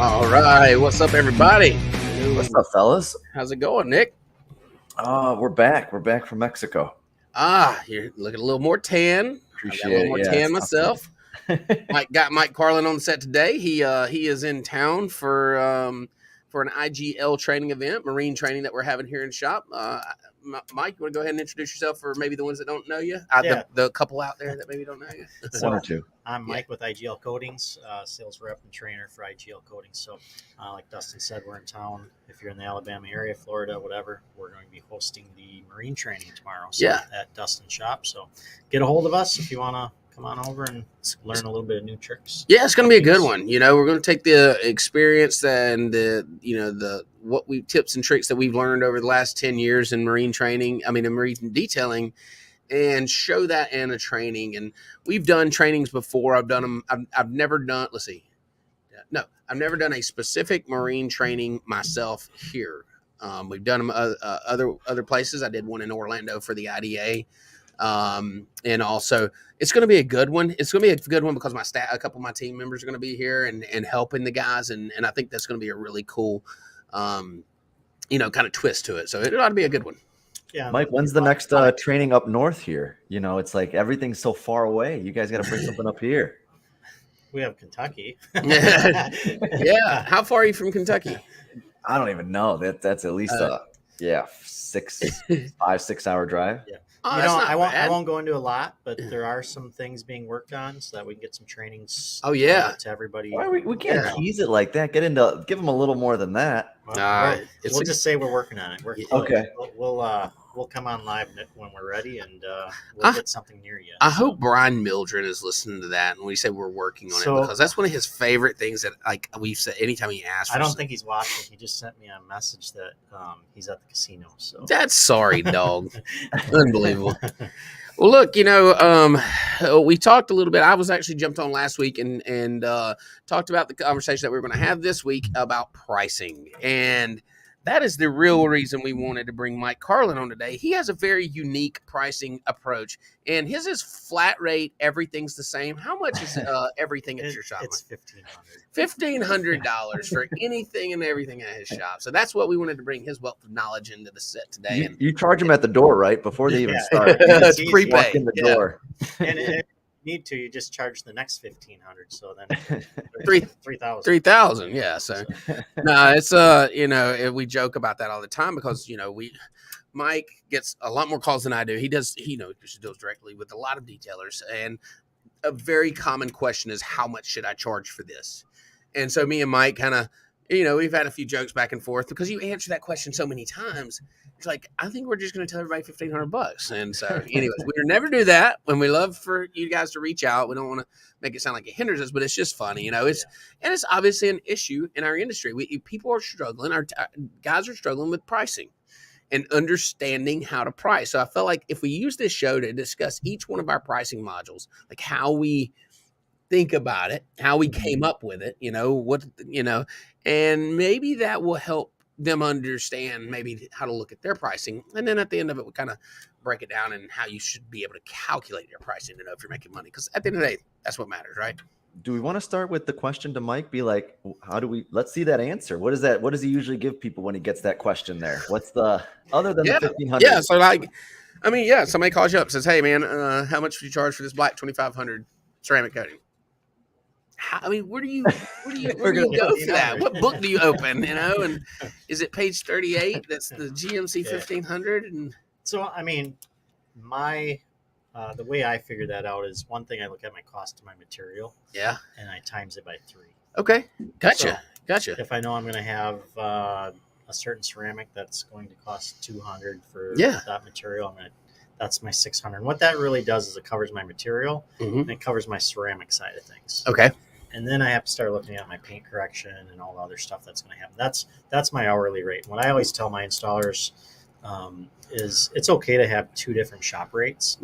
All right, what's up, everybody? What's up, fellas? How's it going, Nick? We're back. We're back from Mexico. You're looking a little more tan. I got a little more Yeah, tan it's myself. Mike Karlen on the set today. He is in town for an IGL training event, marine training that we're having here in shop. Mike, you want to go ahead and introduce yourself for maybe the ones that don't know you? The couple out there that maybe don't know you. One or two. I'm Mike with IGL Coatings, sales rep and trainer for IGL Coatings. So, like Dustin said, we're in town. If you're in the Alabama area, Florida, whatever, we're going to be hosting the marine training tomorrow. So at Dustin's shop. So, get a hold of us if you want to come on over and learn a little bit of new tricks. Yeah, it's going to be a good one. You know, we're going to take the experience and the tips and tricks that we've learned over the last 10 years in marine training. I mean, in marine detailing, and show that in a training. And we've done trainings before. I've done them. I've never done. Let's see. No, I've never done a specific marine training myself here. We've done them other places. I did one in Orlando for the IDA. And also it's going to be a good one. It's going to be a good one because a couple of my team members are going to be here and helping the guys. And I think that's going to be a really cool, kind of twist to it. So it ought to be a good one. Yeah, Mike, when's the next training up north here? You know, it's like everything's so far away. You guys got to bring something up here. We have Kentucky. Yeah. How far are you from Kentucky? I don't even know. That's at least 5-6 hour drive. Yeah. Oh, I won't go into a lot, but there are some things being worked on so that we can get some trainings. To everybody. Why we can't tease it like that. Give them a little more than that. We'll just say we're working on it. Okay. We'll come on live when we're ready, and we'll get something near you. I hope Brian Mildren is listening to that, and we say we're working on it because that's one of his favorite things that we've said anytime he asks. I don't think he's watching. He just sent me a message that he's at the casino. So that's sorry, dog. Unbelievable. Well, look, we talked a little bit. I was actually jumped on last week and talked about the conversation that we were going to have this week about pricing. And that is the real reason we wanted to bring Mike Karlen on today. He has a very unique pricing approach, and his is flat rate. Everything's the same. How much is everything at your shop? It's $1,500. $1,500 for anything and everything at his shop. So that's what we wanted to bring his wealth of knowledge into the set today. You charge them at the door, right? Before they even start. It's prepaid. Walk in the door. And if you need to, you just charge the next $1,500. So then $3,000. $3,000. Yeah. So no, it's we joke about that all the time because Mike gets a lot more calls than I do. He deals directly with a lot of detailers, and a very common question is, how much should I charge for this? And so me and Mike kind of, we've had a few jokes back and forth because you answer that question so many times. It's like, I think we're just going to tell everybody $1,500. And so anyways, we would never do that. When we love for you guys to reach out, we don't want to make it sound like it hinders us, but it's just funny, and it's obviously an issue in our industry. People are struggling. Our guys are struggling with pricing and understanding how to price. So I felt like if we use this show to discuss each one of our pricing modules, like how we think about it, how we came up with it, and maybe that will help them understand maybe how to look at their pricing. And then at the end of it, we kind of break it down and how you should be able to calculate your pricing to know if you're making money. Because at the end of the day, that's what matters, right? Do we want to start with the question to Mike? Be like, let's see that answer. What is that? What does he usually give people when he gets that question there? What's the, other than the $1,500? Yeah. So somebody calls you up and says, hey man, how much do you charge for this black 2,500 ceramic coating? Where do you go for that? What book do you open? And is it page 38? That's the GMC 1500. And so, the way I figure that out is, one thing, I look at my cost of my material. Yeah. And I times it by 3. Okay. Gotcha. If I know I'm going to have a certain ceramic that's going to cost $200 for that material, that's my $600. And what that really does is it covers my material and it covers my ceramic side of things. Okay. And then I have to start looking at my paint correction and all the other stuff that's going to happen. That's my hourly rate. What I always tell my installers is it's okay to have 2 different shop rates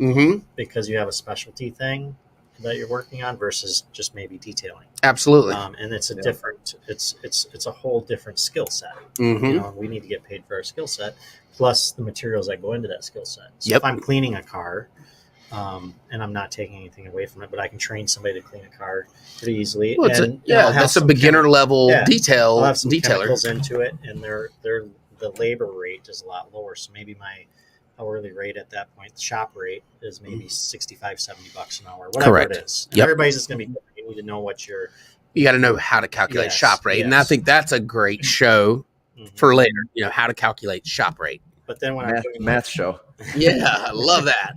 because you have a specialty thing that you're working on versus just maybe detailing. Absolutely. And it's a different, it's a whole different skill set. And we need to get paid for our skill set, plus the materials that go into that skill set. So if I'm cleaning a car, And I'm not taking anything away from it, but I can train somebody to clean a car pretty easily. Well, that's a beginner level detail. I'll have some detailer. chemicals into it, and the labor rate is a lot lower. So maybe my hourly rate at that point, the shop rate, is maybe $65-$70 an hour, whatever it is. And everybody's just going to be, you need to know what you got to know how to calculate shop rate. And I think that's a great show for later, how to calculate shop rate. But then when I'm doing math show. Yeah, I love that.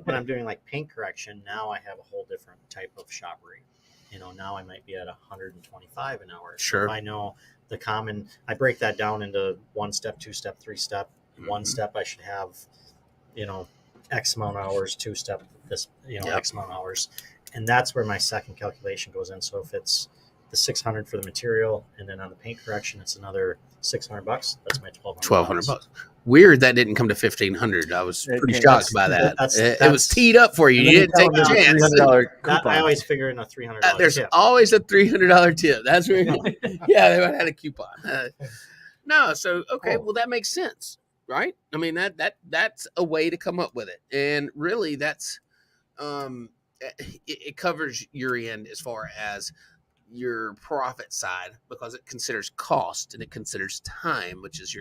When I'm doing like paint correction, now I have a whole different type of shop rate. Now I might be at $125 an hour. Sure. So if I know I break that down into 1 step, 2 step, 3 step. 1 step I should have, X amount of hours. 2 step, X amount of hours. And that's where my second calculation goes in. So if it's the $600 for the material, and then on the paint correction, it's another $600. That's my $1,200. Weird that didn't come to $1,500. I was pretty shocked by that. It was teed up for you. You didn't take a chance. I always figure in a $300. There's tip. always a $300 tip. That's where, yeah, they would have had a coupon. No, so okay, well that makes sense, right? I mean that's a way to come up with it, and really that's it covers your end as far as your profit side, because it considers cost and it considers time, which is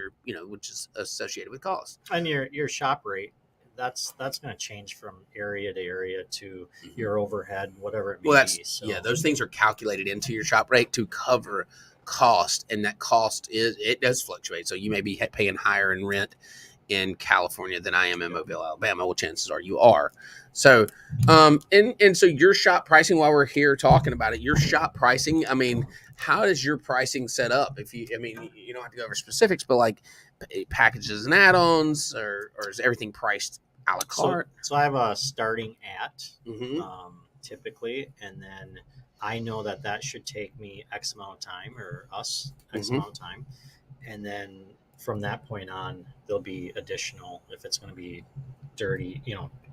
which is associated with cost. And your shop rate, that's going to change from area to area to your overhead, whatever it may be. So. Yeah, those things are calculated into your shop rate to cover cost, and that cost does fluctuate. So you may be paying higher in rent in California than I am in Mobile, Alabama. Well, chances are you are. So, and so your shop pricing, while we're here talking about it, your shop pricing, I mean, how does your pricing set up? You don't have to go over specifics, but like packages and add-ons, or is everything priced a la carte? So I have a starting at, typically, and then I know that should take me X amount of time, or us X amount of time. And then from that point on, there'll be additional, if it's going to be dirty,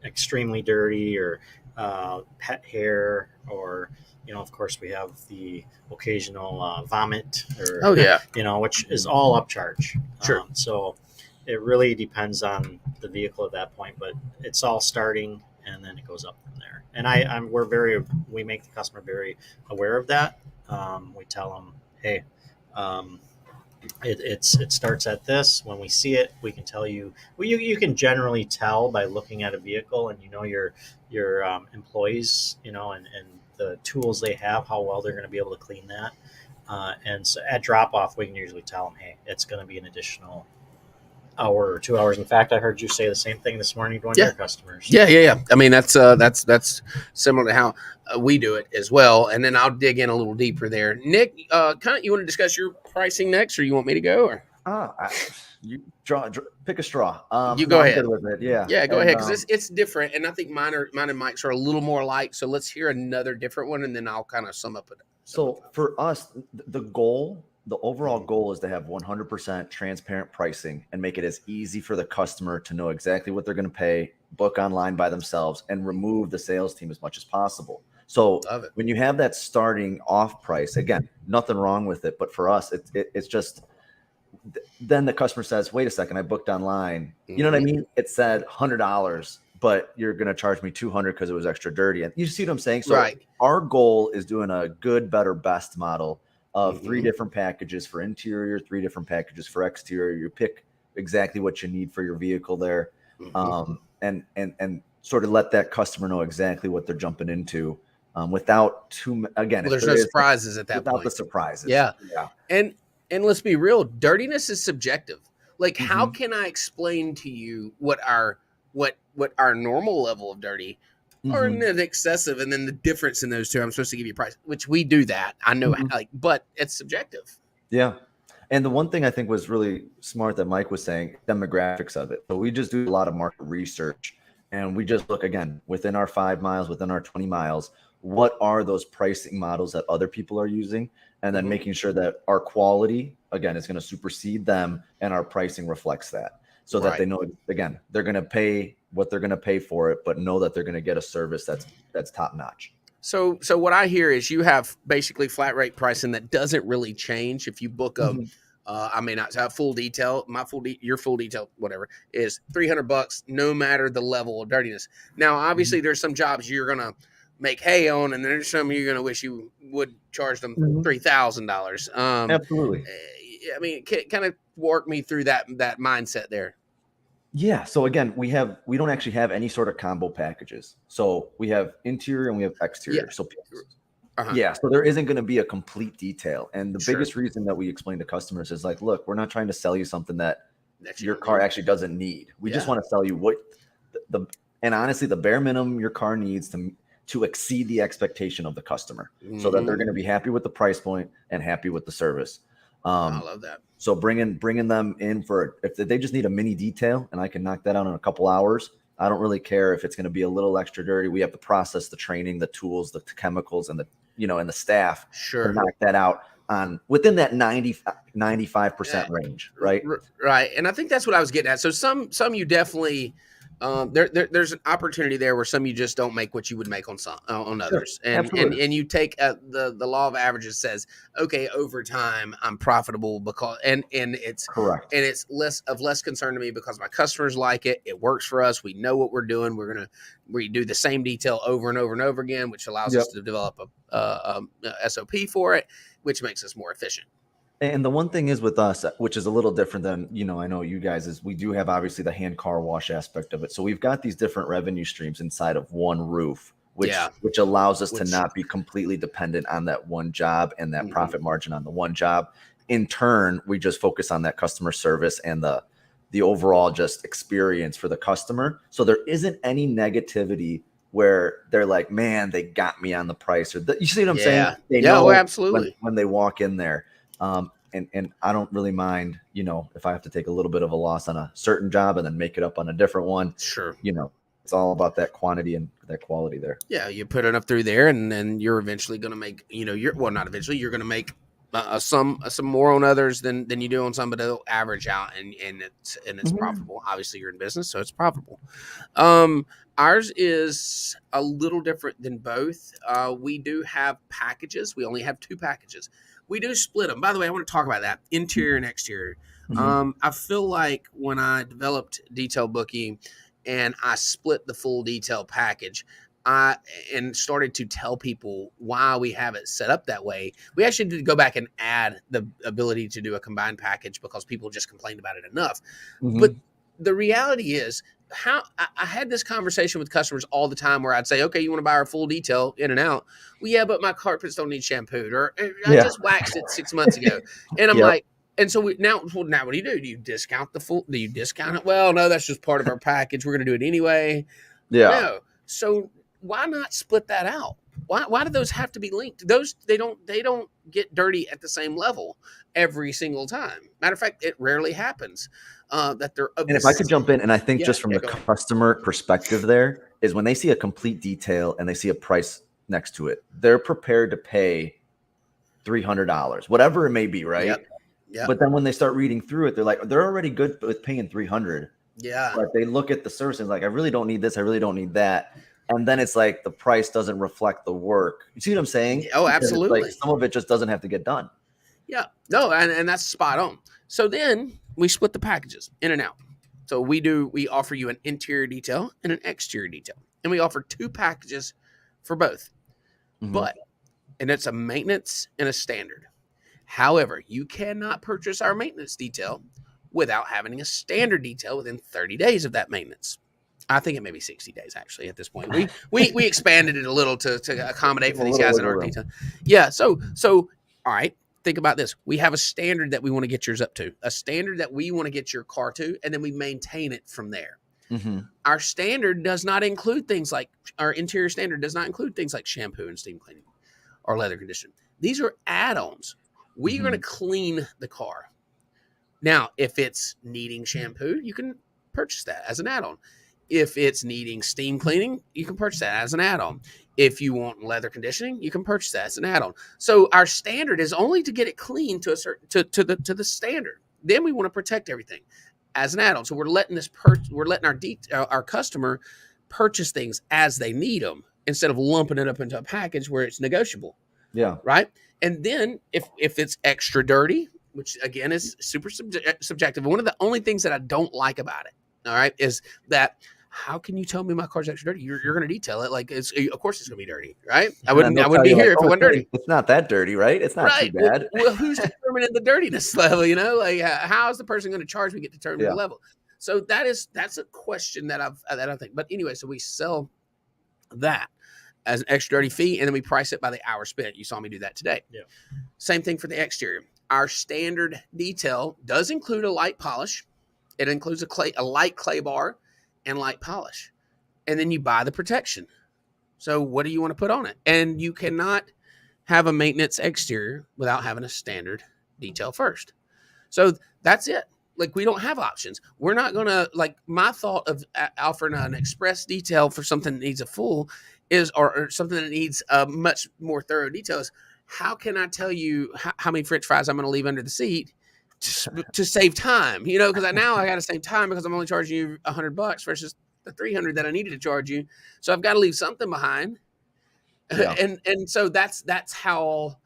extremely dirty, or pet hair, or, of course we have the occasional vomit, or, which is all upcharge. Sure. So it really depends on the vehicle at that point, but it's all starting, and then it goes up from there. And we make the customer very aware of that. We tell them, hey, it starts at this. When we see it, we can tell you. Well, you can generally tell by looking at a vehicle, and your employees, and the tools they have, how well they're going to be able to clean that. And so at drop off, we can usually tell them, hey, it's going to be an additional hour or 2 hours. In fact, I heard you say the same thing this morning to one of your customers. Yeah. I mean, that's similar to how we do it as well. And then I'll dig in a little deeper there. Nick, you want to discuss your pricing next, or you want me to go? Or you pick a straw. You go ahead. With it. Yeah, go ahead, because it's different, and I think mine and Mike's are a little more alike. So let's hear another different one, and then I'll kind of sum up it. So for us, the overall goal is to have 100% transparent pricing and make it as easy for the customer to know exactly what they're going to pay, book online by themselves, and remove the sales team as much as possible. So when you have that starting off price, again, nothing wrong with it, but for us, it's just, then the customer says, wait a second, I booked online. You know what I mean? It said $100, but you're going to charge me $200 because it was extra dirty. And you see what I'm saying? So our goal is doing a good, better, best model of 3 different packages for interior, 3 different packages for exterior. You pick exactly what you need for your vehicle there, and sort of let that customer know exactly what they're jumping into, without there's no surprises at that point. Without the surprises. Yeah. And let's be real, dirtiness is subjective. Like, how can I explain to you what our normal level of dirty or an excessive, and then the difference in those two? I'm supposed to give you a price, which we do that. I know, but it's subjective. Yeah. And the one thing I think was really smart that Mike was saying, demographics of it. So we just do a lot of market research, and we just look, again, within our 5 miles, within our 20 miles, what are those pricing models that other people are using? And then making sure that our quality, again, is going to supersede them, and our pricing reflects that. So that they know, again, they're going to pay what they're going to pay for it, but know that they're going to get a service that's top notch. So what I hear is you have basically flat rate pricing that doesn't really change if you book I may not have full detail. Your full detail, whatever, is $300, no matter the level of dirtiness. Now, obviously, there's some jobs you're gonna make hay on, and there's some you're gonna wish you would charge them $3,000. Absolutely. I mean, kind of work me through that mindset there. Yeah. So again, we don't actually have any sort of combo packages. So we have interior and we have exterior. Yeah. So yeah, so there isn't going to be a complete detail. And the Sure. biggest reason that we explain to customers is like, look, we're not trying to sell you something that That your car actually doesn't need. We just want to sell you what and honestly, the bare minimum your car needs to exceed the expectation of the customer, so that they're going to be happy with the price point and happy with the service. I love that. So bringing them in for, if they just need a mini detail and I can knock that out in a couple hours, I don't really care if it's going to be a little extra dirty. We have the process, the training, the tools, the chemicals, and and the staff to knock that out on within that 95% range, right? Right. And I think that's what I was getting at. So some you definitely there's an opportunity there where some you just don't make what you would make on others. And you take the law of averages says, okay, over time I'm profitable because and it's correct. And it's less concern to me because my customers like it. It works for us. We know what we're doing. We do the same detail over and over and over again, which allows us to develop a SOP for it, which makes us more efficient. And the one thing is with us, which is a little different than, I know you guys, is we do have obviously the hand car wash aspect of it. So we've got these different revenue streams inside of one roof, which allows us to not be completely dependent on that one job and that profit margin on the one job. In turn, we just focus on that customer service and the overall just experience for the customer. So there isn't any negativity where they're like, man, they got me on the price, or you see what I'm saying? They know absolutely when they walk in there. And I don't really mind, if I have to take a little bit of a loss on a certain job and then make it up on a different one. Sure. It's all about that quantity and that quality there. Yeah. You put enough through there and then you're eventually going to make, you're going to make some more on others than you do on some, but it'll average out and it's profitable. Obviously you're in business, so it's profitable. Ours is a little different than both. We do have packages. We only have 2 packages. We do split them. By the way, I want to talk about that, interior and exterior. I feel like when I developed detail booking and I split the full detail package, and started to tell people why we have it set up that way. We actually did go back and add the ability to do a combined package because people just complained about it enough. But the reality is, how I had this conversation with customers all the time where I'd say, okay, you want to buy our full detail in and out? Well, yeah, but my carpets don't need shampooed, or I just waxed it 6 months ago. And I'm like, and so now what do? Do you discount do you discount it? Well, no, that's just part of our package. We're going to do it anyway. Yeah. No. So why not split that out? Why do those have to be linked? They don't get dirty at the same level every single time. Matter of fact, it rarely happens. That they're. And if I could jump in, and I think just from the customer perspective, there is when they see a complete detail and they see a price next to it, they're prepared to pay $300, whatever it may be, right? Yep. But then when they start reading through it, they're already good with paying $300. Yeah. But they look at the service and like, I really don't need this. I really don't need that. And then it's like the price doesn't reflect the work. You see what I'm saying? Oh, absolutely. Like some of it just doesn't have to get done. Yeah. No, and that's spot on. So then we split the packages in and out. So we offer you an interior detail and an exterior detail. And we offer 2 packages for both. And it's a maintenance and a standard. However, you cannot purchase our maintenance detail without having a standard detail within 30 days of that maintenance. I think it may be 60 days actually at this point. We expanded it a little to accommodate for these guys in our detail. Yeah. So all right, think about this. We have a standard that we want to get yours up to, a standard that we want to get your car to, and then we maintain it from there. Our standard does not include things like our interior standard does not include things like shampoo and steam cleaning or leather conditioning. These are add-ons. We're going to clean the car. Now, if it's needing shampoo, you can purchase that as an add-on. If it's needing steam cleaning, you can purchase that as an add-on. If you want leather conditioning, you can purchase that as an add-on. So our standard is only to get it clean to a certain to the standard. Then we want to protect everything as an add-on. So we're letting our customer purchase things as they need them instead of lumping it up into a package where it's negotiable. Yeah. Right. And then if it's extra dirty, which again is super subjective. And one of the only things that I don't like about it, all right, is that how can you tell me my car's extra dirty? You're going to detail it like of course it's going to be dirty, right? I wouldn't be here if it wasn't dirty. It's not that dirty, right? It's not too bad. Well, who's determining the dirtiness level? Like how is the person going to charge me to determine the level? So that's a question that I think. But anyway, so we sell that as an extra dirty fee, and then we price it by the hour spent. You saw me do that today. Yeah. Same thing for the exterior. Our standard detail does include a light polish. It includes a light clay bar and light polish. And then you buy the protection. So what do you want to put on it? And you cannot have a maintenance exterior without having a standard detail first. So that's it. Like, we don't have options. We're not going to, like, my thought of offering an express detail for something that needs a full is, or something that needs a much more thorough detail is, how can I tell you how many French fries I'm going to leave under the seat to save time? Because now I got to save time because I'm only charging you $100 versus the $300 that I needed to charge you. So I've got to leave something behind. Yeah. And so that's how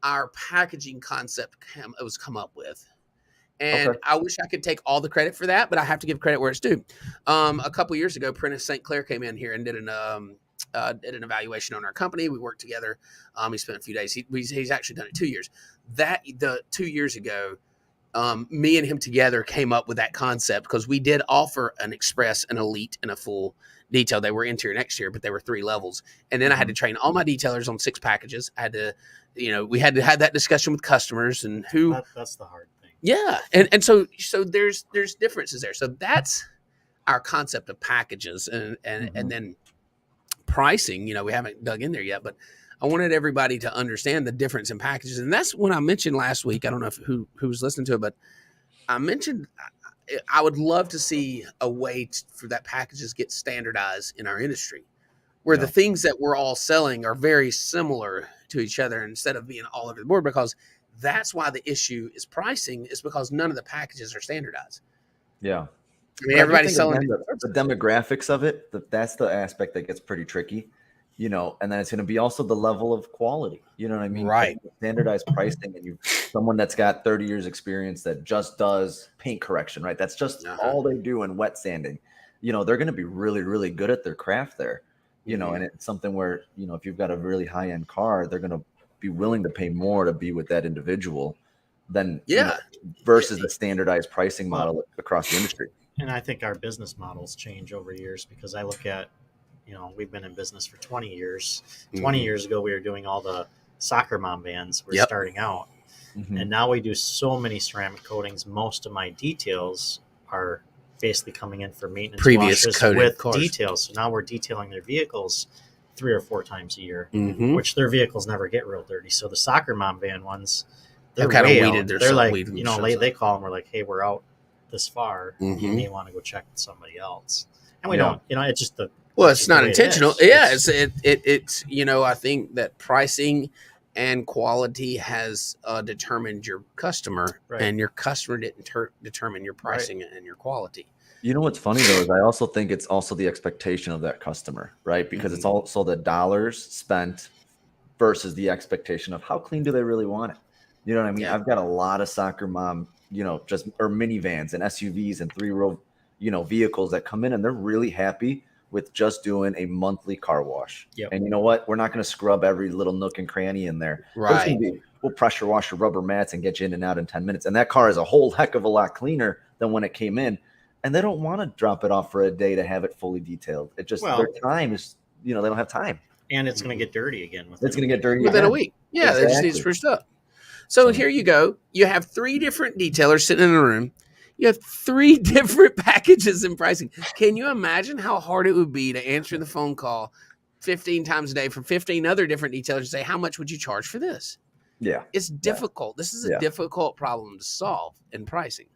our packaging concept was come up with. And I wish I could take all the credit for that, but I have to give credit where it's due. A couple years ago, Prentice St. Clair came in here and did an evaluation on our company. We worked together. He spent a few days. He's actually done it 2 years. The 2 years ago, me and him together came up with that concept because we did offer an express, an elite, and a full detail. They were interior and exterior, but they were 3 levels. And then I had to train all my detailers on 6 packages. I had to, we had to have that discussion with customers and who. That's the hard thing. Yeah. And so there's differences there. So that's our concept of packages and then pricing. We haven't dug in there yet, but I wanted everybody to understand the difference in packages. And that's when I mentioned last week, I don't know who was listening to it, but I mentioned I would love to see a way for that packages get standardized in our industry, where the things that we're all selling are very similar to each other instead of being all over the board, because that's why the issue is pricing, is because none of the packages are standardized. Yeah. I mean, everybody's selling the demographics of it. That's the aspect that gets pretty tricky, and then it's going to be also the level of quality. You know what I mean? Right. Standardized pricing, and someone that's got 30 years experience that just does paint correction, right? That's just all they do in wet sanding. They're going to be really, really good at their craft there, and it's something where, if you've got a really high end car, they're going to be willing to pay more to be with that individual than versus the standardized pricing model across the industry. And I think our business models change over years, because I look at, we've been in business for 20 years. 20 years ago, we were doing all the soccer mom vans. We're starting out. And now we do so many ceramic coatings. Most of my details are basically coming in for maintenance previous washes with details. So now we're detailing their vehicles 3 or 4 times a year, which their vehicles never get real dirty. So the soccer mom van ones, they're kind of weeded. They're like, they call them. We're like, hey, we're out this far. You may want to go check with somebody else. And we don't. It's just it's not intentional. It's I think that pricing and quality has determined your customer, and your customer didn't determine your pricing and your quality. What's funny though is I also think it's also the expectation of that customer, right? Because it's also the dollars spent versus the expectation of how clean do they really want it. You know what I mean? Yeah. I've got a lot of soccer mom, or minivans and SUVs and 3-row, vehicles that come in and they're really happy with just doing a monthly car wash. Yep. And you know what? We're not going to scrub every little nook and cranny in there. Right. We'll pressure wash your rubber mats and get you in and out in 10 minutes. And that car is a whole heck of a lot cleaner than when it came in. And they don't want to drop it off for a day to have it fully detailed. It just, their time is, they don't have time. And it's going to get dirty again. It's going to get dirty within a week. Yeah, exactly. They just need spruced up. So here you go. You have 3 different detailers sitting in a room. You have 3 different packages and pricing. Can you imagine how hard it would be to answer the phone call 15 times a day from 15 other different detailers and say, how much would you charge for this? Yeah. It's difficult. This is a difficult problem to solve in pricing.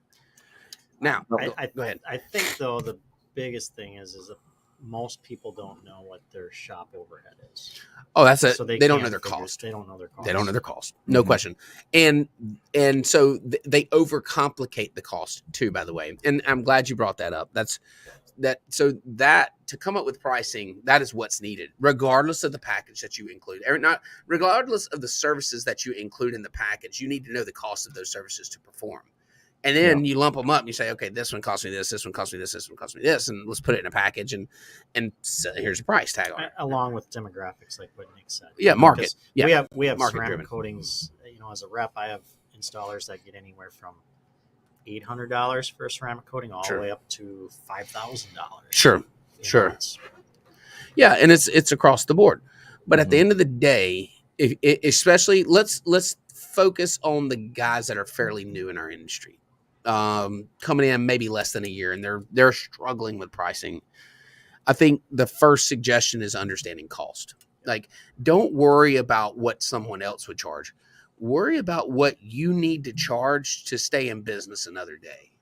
Now, go ahead. I think, though, the biggest thing is that most people don't know what their shop overhead is. Oh, that's it. So they don't know their cost. They don't know their cost. They don't know their cost. No question. And so they overcomplicate the cost too, by the way. And I'm glad you brought that up. that to come up with pricing, that is what's needed, regardless of the package that you include, or not, regardless of the services that you include in the package. You need to know the cost of those services to perform. And then you lump them up and you say, okay, this one costs me this one costs me this one costs me this, and let's put it in a package and so here's a price tag on it. Along with demographics, like what Nick said. Yeah, market. Yeah, we have market ceramic driven. coatings. As a rep, I have installers that get anywhere from $800 for a ceramic coating all the way up to $5,000. Sure. Yeah, and it's across the board. But at the end of the day, especially let's focus on the guys that are fairly new in our industry. Coming in maybe less than a year, and they're struggling with pricing. I think the first suggestion is understanding cost. Like, don't worry about what someone else would charge. Worry about what you need to charge to stay in business another day.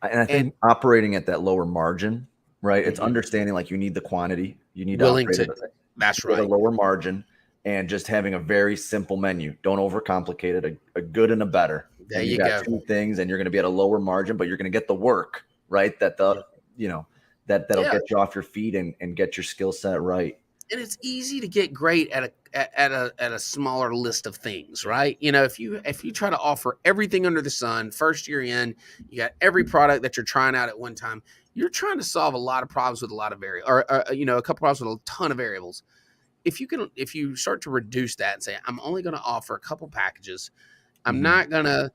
And I think operating at that lower margin, right? It's understanding like you need the quantity, you need to operate at a lower margin, and just having a very simple menu. Don't overcomplicate it. A good and a better. There you go. Two things, and you're going to be at a lower margin, but you're going to get the work, right? That'll get you off your feet and get your skill set right. And it's easy to get great at a smaller list of things, right? If you try to offer everything under the sun, first year in, you got every product that you're trying out at one time. You're trying to solve a lot of problems with a lot of a couple problems with a ton of variables. If you start to reduce that and say, I'm only going to offer a couple packages, I'm not going to,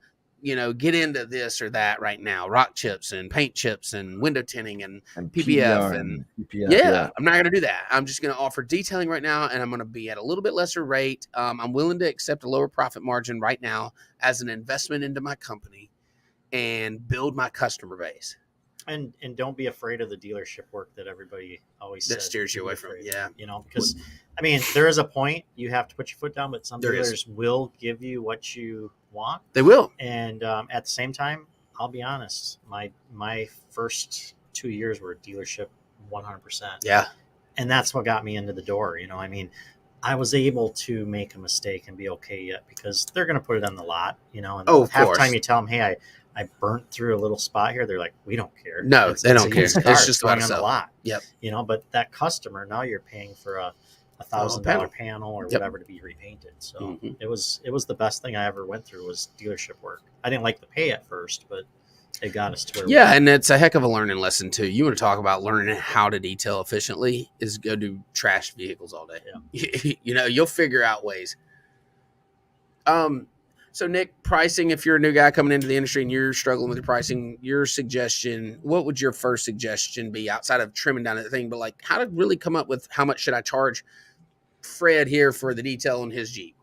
get into this or that right now, rock chips and paint chips and window tinting and PPF and PPF, I'm not going to do that. I'm just going to offer detailing right now, and I'm going to be at a little bit lesser rate. I'm willing to accept a lower profit margin right now as an investment into my company and build my customer base. And don't be afraid of the dealership work that everybody always says. That steers you away from it. Yeah. Because, there is a point you have to put your foot down, but some dealers will give you what you want. They will. And at the same time, I'll be honest, my first 2 years were dealership 100%. Yeah. And that's what got me into the door. I was able to make a mistake and be okay yet because they're going to put it on the lot, and half time you tell them, hey, I burnt through a little spot here. They're like, we don't care. No, they don't care. It's just going on the lot. Yep. But that customer, now you're paying for a $1,000 panel or whatever to be repainted. So it was the best thing I ever went through was dealership work. I didn't like the pay at first, but it got us to where we were. And it's a heck of a learning lesson too. You want to talk about learning how to detail efficiently is go do trash vehicles all day. Yeah. You'll figure out ways. So Nick, pricing, if you're a new guy coming into the industry and you're struggling with your pricing, what would your first suggestion be outside of trimming down the thing, but like how to really come up with how much should I charge Fred here for the detail on his Jeep?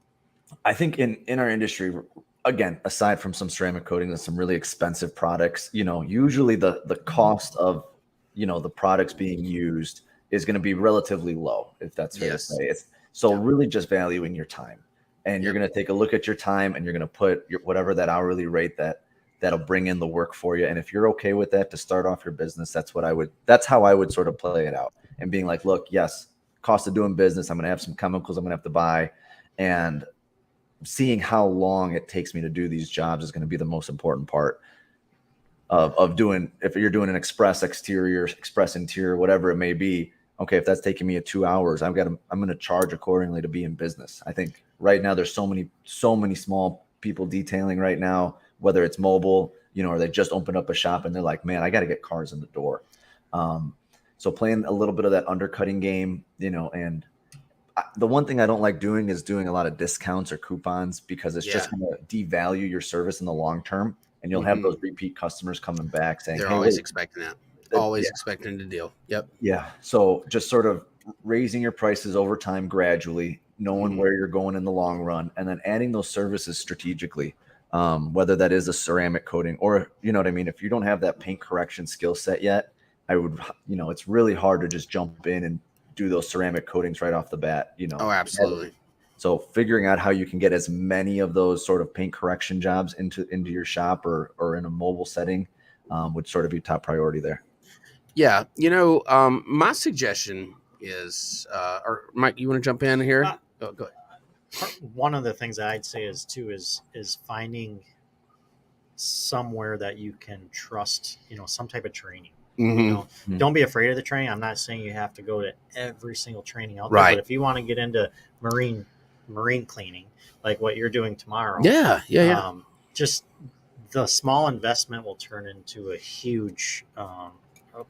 I think in our industry, again, aside from some ceramic coating and some really expensive products, usually the cost of, the products being used is going to be relatively low, if that's fair to say. Really just valuing your time. And you're going to take a look at your time and you're going to put whatever that hourly rate that'll bring in the work for you. And if you're okay with that to start off your business, that's how I would sort of play it out and being like, look, yes, cost of doing business. I'm going to have some chemicals I'm going to have to buy, and seeing how long it takes me to do these jobs is going to be the most important part of doing. If you're doing an express exterior, express interior, whatever it may be. Okay, if that's taking me 2 hours, I'm going to charge accordingly to be in business. I think right now there's so many small people detailing right now, whether it's mobile, or they just opened up a shop and they're like, man, I got to get cars in the door. So playing a little bit of that undercutting game, and the one thing I don't like doing is doing a lot of discounts or coupons because it's just going to devalue your service in the long term. And you'll have those repeat customers coming back saying, they're always expecting that. Always expecting to deal. Yep. Yeah. So just sort of raising your prices over time gradually, knowing where you're going in the long run, and then adding those services strategically, whether that is a ceramic coating or, if you don't have that paint correction skill set yet, I would, it's really hard to just jump in and do those ceramic coatings right off the bat, Oh, absolutely. So figuring out how you can get as many of those sort of paint correction jobs into your shop or in a mobile setting would sort of be top priority there. Yeah. My suggestion is, or Mike, you want to jump in here? Go ahead. One of the things I'd say is finding somewhere that you can trust, some type of training. You know, don't be afraid of the training. I'm not saying you have to go to every single training out there, Right. but if you want to get into marine cleaning, like what you're doing tomorrow, just the small investment will turn into a huge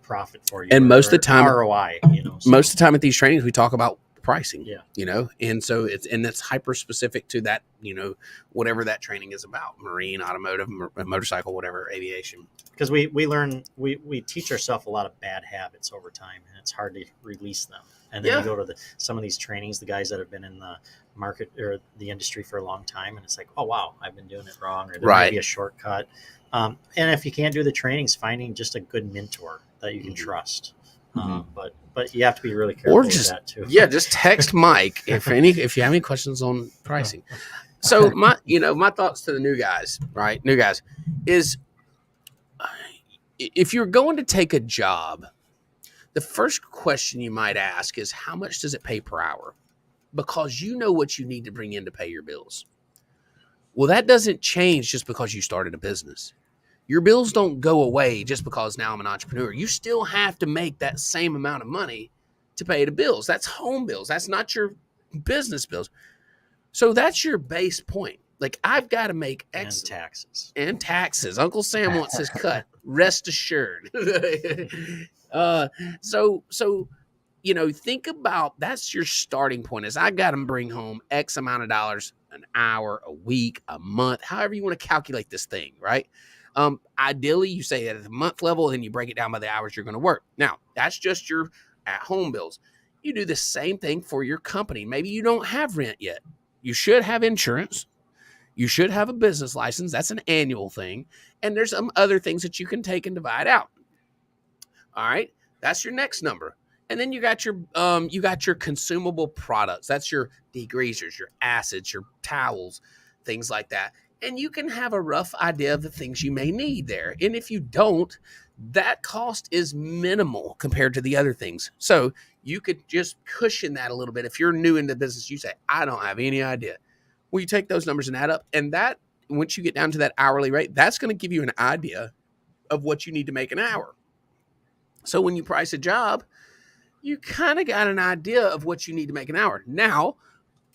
profit for you. And most of the time, ROI. You know, most of the time at these trainings, we talk about pricing. Yeah. You know, and so it's hyper specific to that. You know, whatever that training is about: marine, automotive, motorcycle, whatever, aviation. Because we learn, we teach ourselves a lot of bad habits over time, and it's hard to release them. And then you go to some of these trainings, the guys that have been in the market or the industry for a long time, and it's like, oh wow, I've been doing it wrong, or there might be a shortcut. And if you can't do the trainings, finding just a good mentor that you can trust. But you have to be really careful with that too. Yeah, just text Mike if you have any questions on pricing. So my thoughts to the new guys, right? New guys is, if you're going to take a job, the first question you might ask is, how much does it pay per hour? Because you know what you need to bring in to pay your bills. Well, that doesn't change just because you started a business. Your bills don't go away just because now I'm an entrepreneur. You still have to make that same amount of money to pay the bills. That's home bills. That's not your business bills. So that's your base point. Like, I've got to make X and taxes. Uncle Sam wants his cut. Rest assured. So think about, that's your starting point. Is I got to bring home X amount of dollars an hour, a week, a month, however you want to calculate this thing, right? Ideally, you say that at the month level, then you break it down by the hours you're going to work. Now, that's just your at-home bills. You do the same thing for your company. Maybe you don't have rent yet. You should have insurance. You should have a business license. That's an annual thing. And there's some other things that you can take and divide out. All right. That's your next number. And then you got your consumable products. That's your degreasers, your acids, your towels, things like that. And you can have a rough idea of the things you may need there. And if you don't, that cost is minimal compared to the other things. So you could just cushion that a little bit. If you're new into business, you say, I don't have any idea. Well, you take those numbers and add up. And that, once you get down to that hourly rate, that's going to give you an idea of what you need to make an hour. So when you price a job, you kind of got an idea of what you need to make an hour. Now,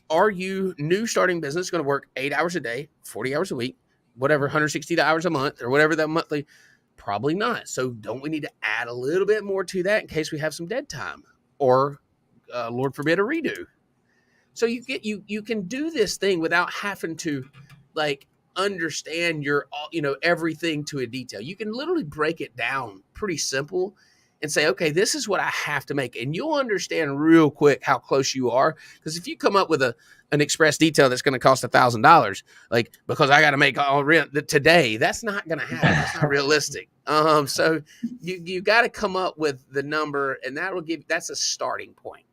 are you new starting business going to work 8 hours a day, 40 hours a week, whatever, 160 hours a month, or whatever that monthly? Probably not. So don't we need to add a little bit more to that in case we have some dead time, or Lord forbid, a redo? So you can do this thing without having to like understand your everything to a detail. You can literally break it down pretty simple and say, okay, this is what I have to make. And you'll understand real quick how close you are. Because if you come up with an express detail that's going to cost $1,000, like, because I got to make all rent today, that's not going to happen. That's not realistic. So you got to come up with the number, and that's a starting point.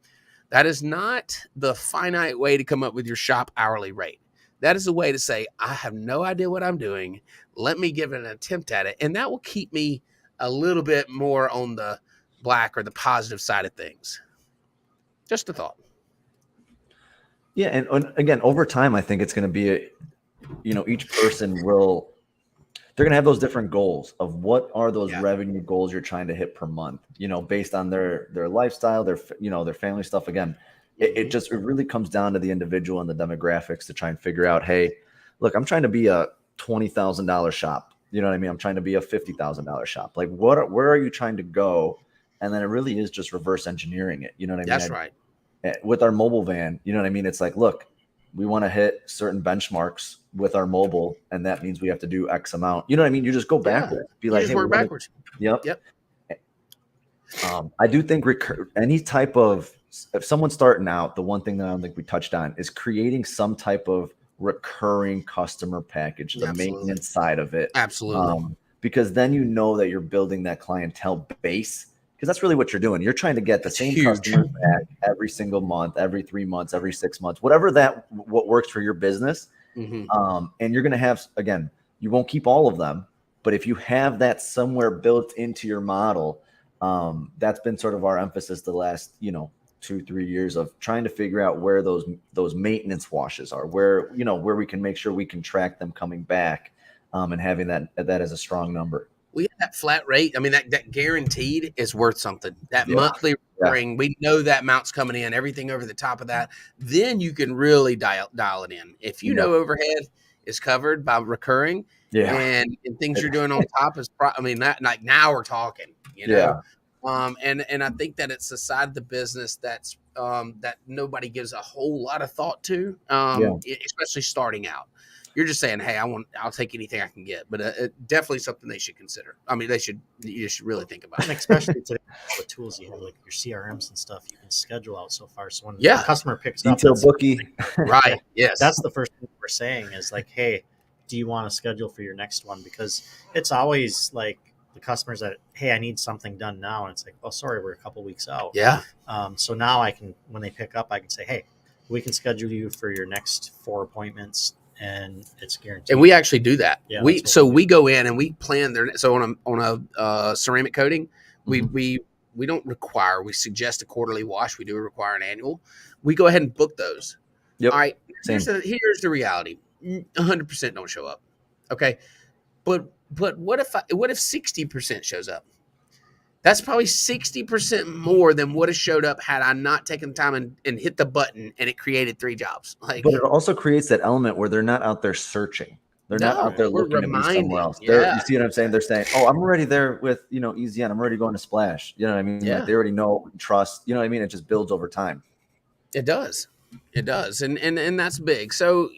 That is not the finite way to come up with your shop hourly rate. That is a way to say, I have no idea what I'm doing. Let me give it an attempt at it. And that will keep me a little bit more on the black or the positive side of things. Just a thought. Yeah. And again, over time, I think it's going to be each person they're going to have those different goals of what are those revenue goals you're trying to hit per month, based on their lifestyle, their family stuff. Again, it really comes down to the individual and the demographics to try and figure out, hey, look, I'm trying to be a $20,000 shop. You know what I mean? I'm trying to be a $50,000 shop. Like, where are you trying to go? And then it really is just reverse engineering it. You know what I mean? That's right. With our mobile van, you know what I mean? It's like, look, we want to hit certain benchmarks with our mobile, and that means we have to do X amount. You know what I mean? You just go backwards. Be like, hey, work backwards. Yep. I do think any type of, if someone's starting out, the one thing that I don't think we touched on is creating some type of recurring customer package, the maintenance side of it. Absolutely. Because then you know that you're building that clientele base, because that's really what you're doing. You're trying to get the same customer back every single month, every 3 months, every 6 months, whatever what works for your business. Mm-hmm. And you're going to have, again, you won't keep all of them, but if you have that somewhere built into your model, that's been sort of our emphasis the last, 2-3 years of trying to figure out where those maintenance washes are, where we can make sure we can track them coming back, and having that as a strong number. we have that flat rate. I mean, that guaranteed is worth something. That monthly recurring, we know that amount's coming in, everything over the top of that. Then you can really dial it in. If you know overhead is covered by recurring, and things you're doing on top is, like now we're talking, you know. And I think that it's the side of the business that's that nobody gives a whole lot of thought to, especially starting out. You're just saying, hey, I'll take anything I can get, but definitely something they should consider. I mean, you should really think about it. Especially today with tools you have, like your CRMs and stuff, you can schedule out so far. So when the customer picks up, bookie, right? Yes, that's the first thing we're saying is like, hey, do you want to schedule for your next one? Because it's always like the customers that, hey, I need something done now, and it's like, oh, sorry, we're a couple weeks out. Yeah. So now I can, when they pick up, I can say, hey, we can schedule you for your next 4 appointments. And it's guaranteed. And we actually do that. Yeah, we go in and we plan their. So on a ceramic coating, we don't require. We suggest a quarterly wash. We do require an annual. We go ahead and book those. Yep. All right. Here's the reality. 100% don't show up. Okay. But what if 60% shows up? That's probably 60% more than would have showed up had I not taken time and hit the button and it created 3 jobs. Like, but it also creates that element where they're not out there searching. They're not out there looking to be somewhere else. You see what I'm saying? They're saying, oh, I'm already there with, Easy On. I'm already going to Splash. You know what I mean? Yeah. Like they already know, trust. You know what I mean? It just builds over time. It does. It does. And that's big. So,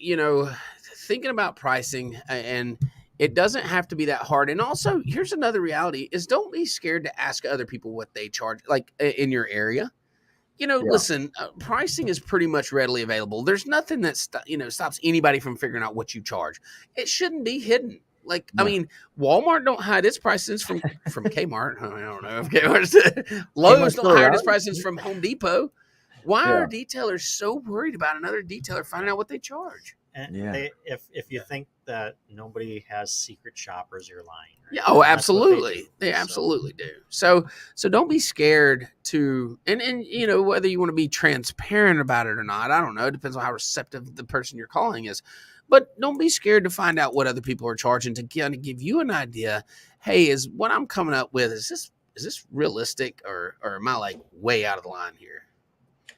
thinking about pricing, and it doesn't have to be that hard. And also, here's another reality is don't be scared to ask other people what they charge, like in your area. Listen, pricing is pretty much readily available. There's nothing that stops anybody from figuring out what you charge. It shouldn't be hidden. Like, I mean, Walmart don't hide its prices from Kmart. I don't know if Kmart's Lowe's don't hide its prices from Home Depot. Why are detailers so worried about another detailer finding out what they charge? And if you think that nobody has secret shoppers, you're lying. Right? Yeah. Oh, absolutely. They absolutely do. So don't be scared to, and whether you want to be transparent about it or not, I don't know. It depends on how receptive the person you're calling is. But don't be scared to find out what other people are charging to kind of give you an idea. Hey, is what I'm coming up with, is this realistic or am I like way out of the line here?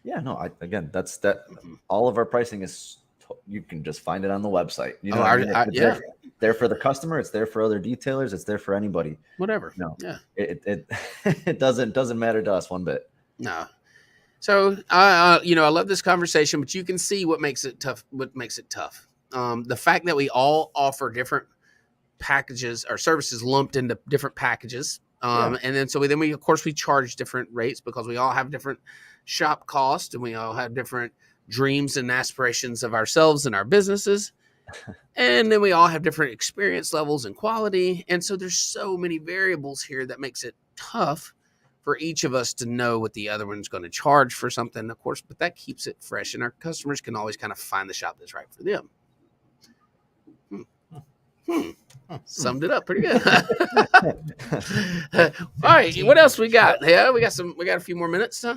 Yeah, no, that's that. Mm-hmm. All of our pricing is, you can just find it on the website. It's there for the customer. It's there for other detailers. It's there for anybody. Whatever. No, it doesn't matter to us one bit. No. So I love this conversation, but you can see what makes it tough. The fact that we all offer different packages or services lumped into different packages. And then we of course we charge different rates because we all have different shop costs and we all have different dreams and aspirations of ourselves and our businesses. And then we all have different experience levels and quality. And so there's so many variables here that makes it tough for each of us to know what the other one's going to charge for something, of course, but that keeps it fresh and our customers can always kind of find the shop that's right for them. Summed it up pretty good. All right. What else we got? Yeah, we got a few more minutes, huh?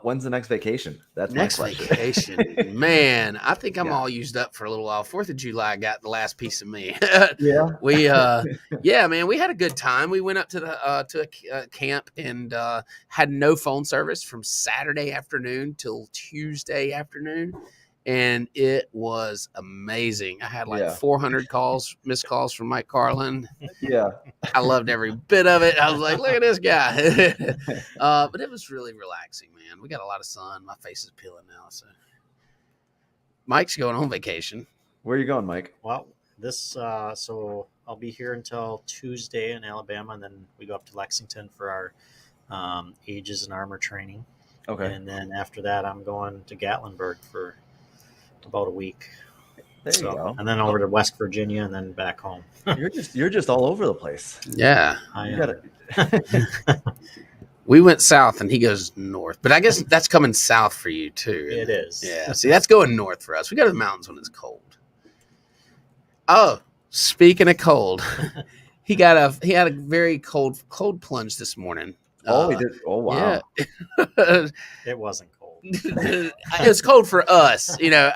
When's the next vacation? That's next vacation. Man, I think I'm all used up for a little while. 4th of July got the last piece of me. We man, we had a good time. We went up to a camp and had no phone service from Saturday afternoon till Tuesday afternoon. And it was amazing. I had 400 missed calls from Mike Karlen. Yeah. I loved every bit of it. I was like, look at this guy. But it was really relaxing, man. We got a lot of sun. My face is peeling now. So Mike's going on vacation. Where are you going, Mike? Well, so I'll be here until Tuesday in Alabama, and then we go up to Lexington for our Ages and Armor training. Okay. And then after that, I'm going to Gatlinburg for about a week. There you go. And then over to West Virginia and then back home. You're just all over the place. Yeah. I got it. We went south and he goes north, but I guess that's coming south for you too. It is. Yeah. See, that's going north for us. We go to the mountains when it's cold. Oh, speaking of cold, he had a very cold plunge this morning. Oh, he did. Oh, wow. Yeah. It wasn't cold. It's cold for us, Yeah.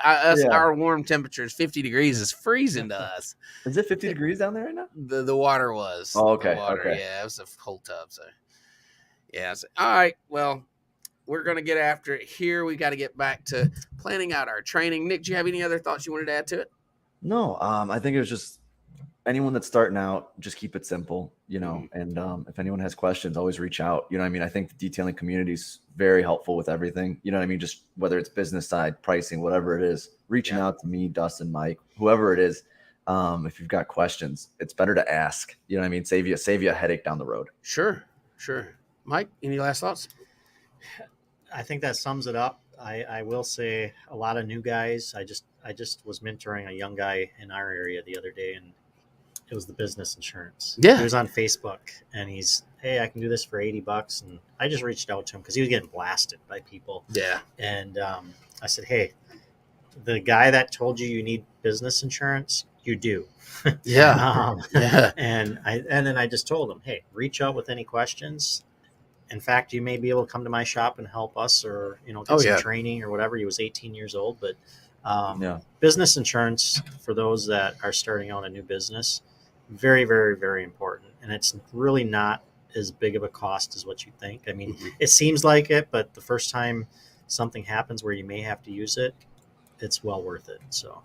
our warm temperatures, 50 degrees is freezing to us. Is it 50 degrees down there right now? The water was. Oh, okay. The water, Okay. yeah, it was a cold tub. So, yeah. All right. Well, we're going to get after it here. We got to get back to planning out our training. Nick, do you have any other thoughts you wanted to add to it? No, I think it was just anyone that's starting out, just keep it simple, and if anyone has questions, always reach out. I think the detailing community is very helpful with everything. Just whether it's business side, pricing, whatever it is, reaching out to me, Dustin, Mike, whoever it is. If you've got questions, it's better to ask. Save you a headache down the road. Sure. Mike, any last thoughts? I think that sums it up. I will say a lot of new guys. I just was mentoring a young guy in our area the other day, and it was the business insurance. Yeah. He was on Facebook, and hey, I can do this for $80. And I just reached out to him because he was getting blasted by people. Yeah. And I said, hey, the guy that told you need business insurance, you do. Yeah. Yeah. And then I just told him, hey, reach out with any questions. In fact, you may be able to come to my shop and help us, or get some training or whatever. He was 18 years old, but business insurance for those that are starting out a new business, very, very, very important. And it's really not as big of a cost as what you think. I mean, It seems like it, but the first time something happens where you may have to use it, it's well worth it. So,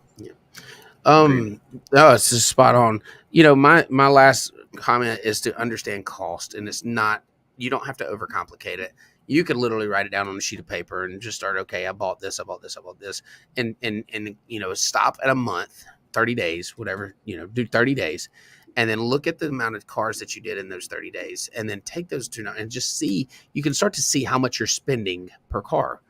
no, it's just spot on. My last comment is to understand cost, and it's not, you don't have to overcomplicate it. You could literally write it down on a sheet of paper and just start, okay, I bought this, and stop at a month, 30 days, whatever, do 30 days, and then look at the amount of cars that you did in those 30 days, and then take those two and just see, you can start to see how much you're spending per car,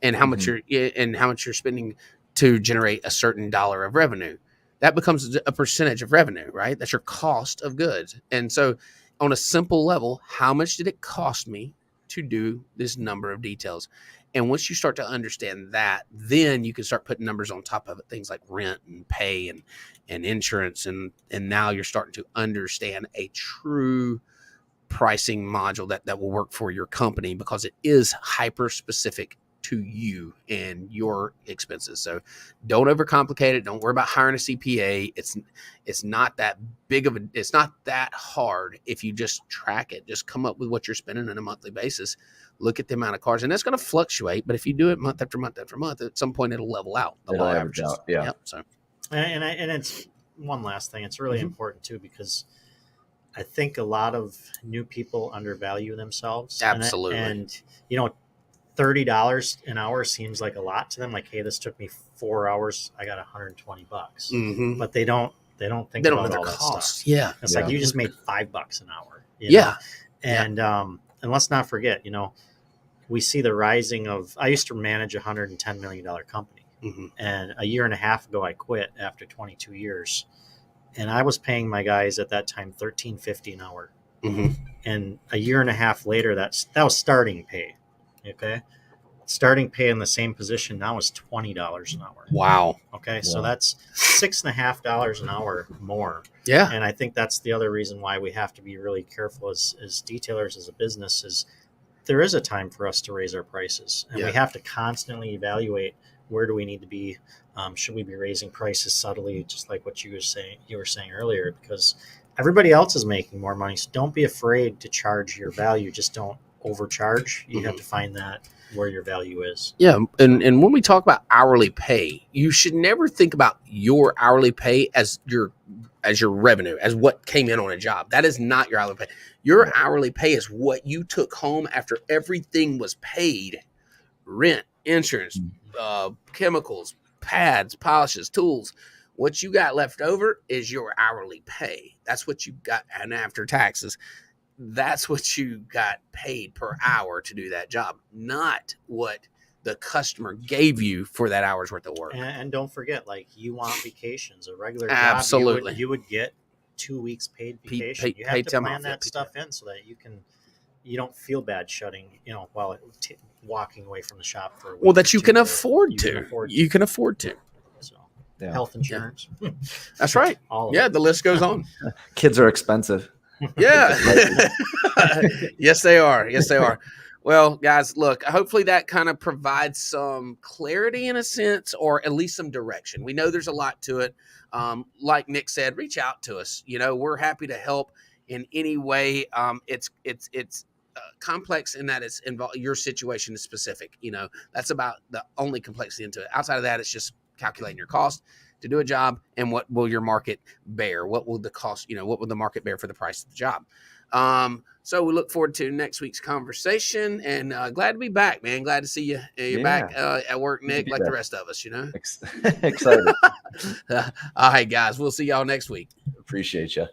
and how much you're spending to generate a certain dollar of revenue. That becomes a percentage of revenue, right? That's your cost of goods. And so on a simple level, how much did it cost me to do this number of details? And once you start to understand that, then you can start putting numbers on top of it, things like rent and pay and insurance. And now you're starting to understand a true pricing module that will work for your company, because it is hyper specific to you and your expenses. So don't overcomplicate it. Don't worry about hiring a CPA. It's not that big of it's not that hard if you just track it. Just come up with what you're spending on a monthly basis. Look at the amount of cars, and that's going to fluctuate. But if you do it month after month after month, at some point it'll level out. It'll average out. Yeah. Yep, so, and it's one last thing. It's really important too, because I think a lot of new people undervalue themselves. Absolutely. And $30 an hour seems like a lot to them. Like, hey, this took me 4 hours. I got $120, but they don't think about all that stuff. Yeah. It's like, you just made $5 an hour. And let's not forget, we see the rising of, I used to manage a $110 million company. And a year and a half ago, I quit after 22 years. And I was paying my guys at that time $13.50 an hour. And a year and a half later, that was starting pay. Okay. Starting pay in the same position now is $20 an hour. Wow. Okay. So that's $6.50 an hour more. Yeah. And I think that's the other reason why we have to be really careful as detailers, as a business, is there is a time for us to raise our prices, and we have to constantly evaluate, where do we need to be? Should we be raising prices subtly, just like what you were saying earlier, because everybody else is making more money. So don't be afraid to charge your value. Just don't overcharge. You have to find that where your value is. Yeah. And when we talk about hourly pay, you should never think about your hourly pay as your revenue, as what came in on a job. That is not your hourly pay. Your hourly pay is what you took home after everything was paid: rent, insurance, chemicals, pads, polishes, tools. What you got left over is your hourly pay. That's what you got. And after taxes, that's what you got paid per hour to do that job, not what the customer gave you for that hour's worth of work. And don't forget, like, you want vacations. A regular Absolutely. job, you would get 2 weeks paid vacation. You have to plan that stuff in so that you don't feel bad shutting, while walking away from the shop for a week. Well, that you can afford to. You can afford to. So, health insurance. That's right. The list goes on. Kids are expensive. Yeah. Yes, they are. Well, guys, look, hopefully that kind of provides some clarity in a sense, or at least some direction. We know there's a lot to it. Like Nick said, reach out to us. We're happy to help in any way. It's complex in that it's involved. Your situation is specific. That's about the only complexity into it. Outside of that, it's just calculating your cost to do a job and what will your market bear. What will the cost? What will the market bear for the price of the job? So we look forward to next week's conversation, and glad to be back, man. Glad to see you. You're back at work, Nick, like the rest of us, Excited. All right, guys. We'll see y'all next week. Appreciate you.